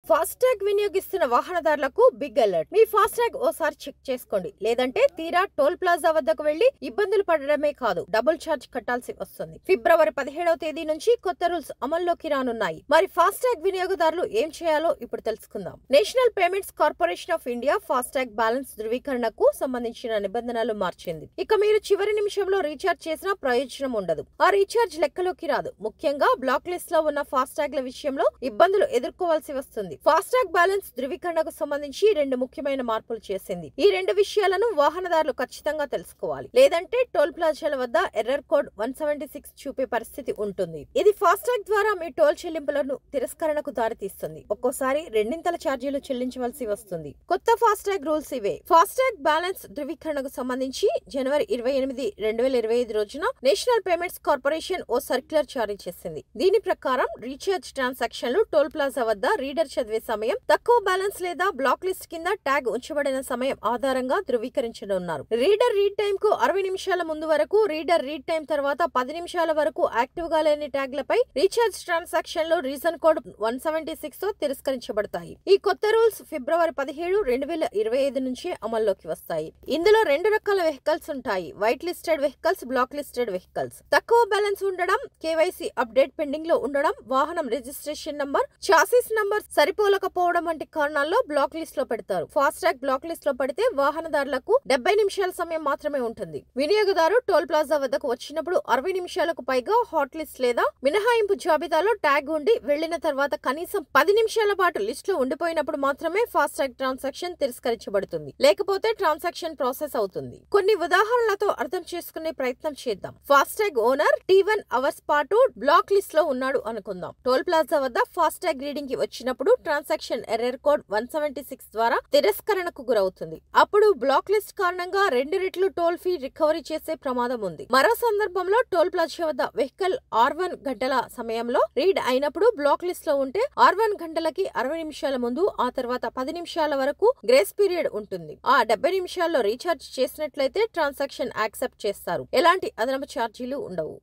FASTag వినియోగిస్తున్న వాహనదారులకు big alert. మీ ఫాస్టాగ్ ఓసారి చెక్ చేసుకోండి. లేదంటే తీరా టోల్ ప్లాజా వద్దకు వెళ్లి ఇబ్బందులు పడడమే కాదు, డబుల్ ఛార్జ్ కట్టాల్సి వస్తుంది. ఫిబ్రవరి 17వ తేదీ నుంచి కొత్త రూల్స్ అమల్లోకి రానున్నాయి. మరి ఫాస్టాగ్ వినియోగదారులు ఏం చేయాలో ఇప్పుడు తెలుసుకుందాం. National Payments Corporation of India FASTag balance ధృవీకరణకు సంబంధించిన నిబంధనలు మార్చింది. ఇక మీరు చివరి నిమిషంలో రీఛార్జ్ చేసినా ప్రయోజనం ఉండదు. ఆ రీఛార్జ్ లెక్కలోకి రాదు. ముఖ్యంగా బ్లాక్ లిస్ట్ లో ఉన్న ఫాస్టాగ్ల విషయంలో ఇబ్బందులు ఎదుర్కోవాల్సి వస్తుంది. ఫాస్టాగ్ బ్యాలెన్స్ ధృవీకరణకు సంబంధించి రెండు ముఖ్యమైన మార్పులు చేసింది. ఈ రెండు విషయాలను వాహనదారులు ఖచ్చితంగా తెలుసుకోవాలి. లేదంటే టోల్ ప్లాజాల వద్ద ఎర్రర్ కోడ్ 176 చూపే పరిస్థితి ఉంటుంది. ఇది ఫాస్టాగ్ ద్వారా మీ టోల్ చెల్లింపులను తిరస్కరణకు దారితీస్తుంది. ఒక్కోసారి రెండింతల ఛార్జీలు చెల్లించవలసి వస్తుంది. కొత్త ఫాస్టాగ్ రూల్స్ ఇవే. ఫాస్టాగ్ బ్యాలెన్స్ ధృవీకరణకు సంబంధించి జనవరి 28, 2025 రోజున నేషనల్ పేమెంట్స్ కార్పొరేషన్ ఓ సర్క్యులర్ జారీ చేసింది. దీని ప్రకారం రీఛార్జ్ ట్రాన్సాక్షన్లు టోల్ ప్లాజా వద్ద రీడర్ చదివే సమయం, తక్కువ బ్యాలెన్స్ లేదా బ్లాక్ లిస్ట్ కింద ట్యాగ్ ఉంచబడిన సమయం ఆధారంగా ధృవీకరించనున్నారు. రీడర్ రీడ్ టైం కు 60 నిమిషాల ముందు వరకు, రీడర్ రీడ్ టైం తర్వాత 10 నిమిషాల వరకు యాక్టివ్ గా లేని ట్యాగ్లపై రీఛార్జ్ ట్రాన్సాక్షన్లు రీజన్ కోడ్ 176 తో తిరస్కరించబడతాయి. ఈ కొత్త రూల్స్ ఫిబ్రవరి 17, 2025 నుంచి అమల్లోకి వస్తాయి. ఇందులో రెండు రకాల వెహికల్స్ ఉంటాయి: white listed vehicles, black listed vehicles. తక్కువ బ్యాలెన్స్ ఉండడం, కేవైసీ అప్డేట్ పెండింగ్ లో ఉండడం, వాహనం రిజిస్ట్రేషన్ నంబర్, చాసిస్ నంబర్ సరిపోలకపోవడం వంటి కారణాల్లో బ్లాక్ లిస్ట్ లో పెడతారు. ఫాస్టాగ్ బ్లాక్ లిస్ట్ లో పడితే వాహనదారులకు 70 నిమిషాల సమయం మాత్రమే ఉంటుంది. వినియోగదారు టోల్ ప్లాజా వద్దకు వచ్చినప్పుడు 60 నిమిషాలకు పైగా హాట్ లిస్ట్ లేదా మినహాయింపు జాబితాలో ట్యాగ్ ఉండి వెళ్లిన తర్వాత కనీసం 10 నిమిషాల పాటు లిస్ట్ లో ఉండిపోయినప్పుడు మాత్రమే ఫాస్టాగ్ ట్రాన్సాక్షన్ తిరస్కరించబడుతుంది. లేకపోతే ట్రాన్సాక్షన్ ప్రాసెస్ అవుతుంది. కొన్ని ఉదాహరణలతో అర్థం చేసుకునే ప్రయత్నం చేద్దాం. ఫాస్టాగ్ ఓనర్ T1 అవర్స్ పాటు బ్లాక్ లిస్ట్ లో ఉన్నాడు అనుకుందాం. టోల్ ప్లాజా వద్ద ఫాస్టాగ్ రీడింగ్ కి వచ్చినప్పుడు ట్రాన్సాక్షన్ ఎర్రర్ కోడ్ 176 ద్వారా తిరస్కరణకు గురవుతుంది. అప్పుడు బ్లాక్ లిస్ట్ కారణంగా 2 రెట్లు టోల్ ఫీ రికవరీ చేసే ప్రమాదం ఉంది. మరో సందర్భంలో టోల్ ప్లాజా వద్ద వెహికల్ R1 గంటల సమయంలో రీడ్ అయినప్పుడు బ్లాక్ లిస్ట్ లో ఉంటే R1 గంటలకి 60 నిమిషాల ముందు, ఆ తర్వాత 10 నిమిషాల వరకు గ్రేస్ పీరియడ్ ఉంటుంది. ఆ 70 నిమిషాల్లో రీఛార్జ్ చేసినట్లయితే ట్రాన్సాక్షన్ యాక్సెప్ట్ చేస్తారు. ఎలాంటి అదనపు ఛార్జీలు ఉండవు.